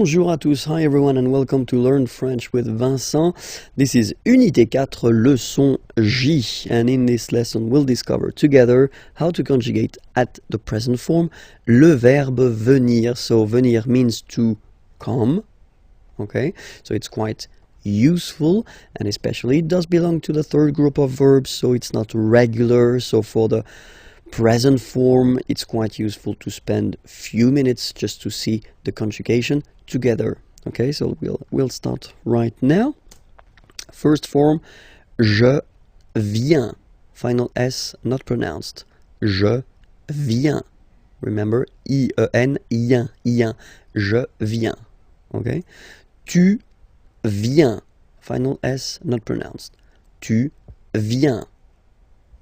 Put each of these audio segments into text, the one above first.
Bonjour à tous, hi everyone and welcome to Learn French with Vincent. This is Unité 4, leçon J, and in this lesson we'll discover together how to conjugate at the present form le verbe venir. So venir means to come, okay? So it's quite useful, and especially it does belong to the third group of verbs, so it's not regular. So for the present form, it's quite useful to spend a few minutes just to see the conjugation together. Okay, so we'll start right now. First form, je viens. Final S not pronounced. Je viens. Remember, I-E-N, ien, ien. Je viens. Okay. Tu viens. Final S not pronounced. Tu viens.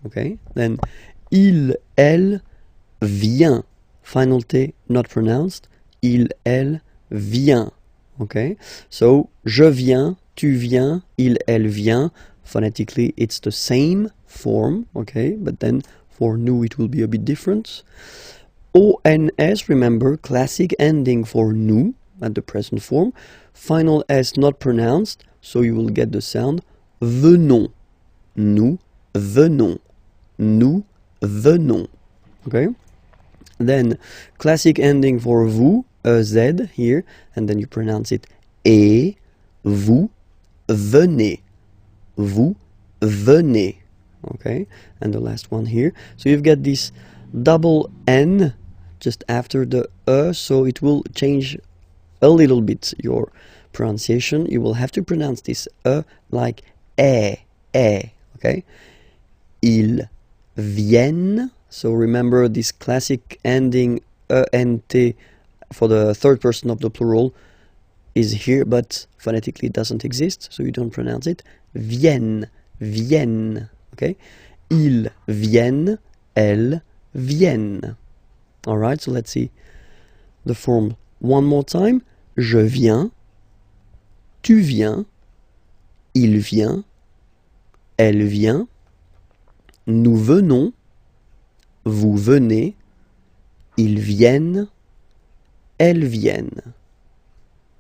Okay. Then il, elle vient. Final T not pronounced. Il, elle vient. Okay? So, je viens, tu viens, il, elle vient. Phonetically, it's the same form. Okay? But then for nous, it will be a bit different. ONS, remember, classic ending for nous at the present form. Final S not pronounced. So you will get the sound venons. Nous venons. Nous venons. Okay? Then classic ending for vous, Z here, and then you pronounce it et, vous venez. Vous venez. Okay? And the last one here. So you've got this double N just after the so it will change a little bit your pronunciation. You will have to pronounce this like eh. Okay? Ils viennent. So remember this classic ending ENT for the third person of the plural is here, but phonetically it doesn't exist, so you don't pronounce it. Viennent, viennent. Okay? Ils viennent, elles viennent. Alright, so let's see the form one more time. Je viens, tu viens, il vient, elle vient, nous venons, vous venez, ils viennent, elles viennent.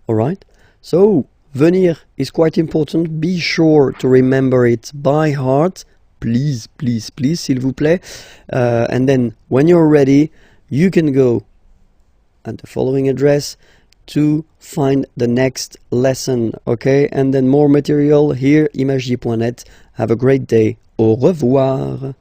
Alright? So, venir is quite important. Be sure to remember it by heart. Please, please, please, s'il vous plaît. And then, when you're ready, you can go at the following address to find the next lesson. Okay? And then more material here, imagier.net. Have a great day. Au revoir.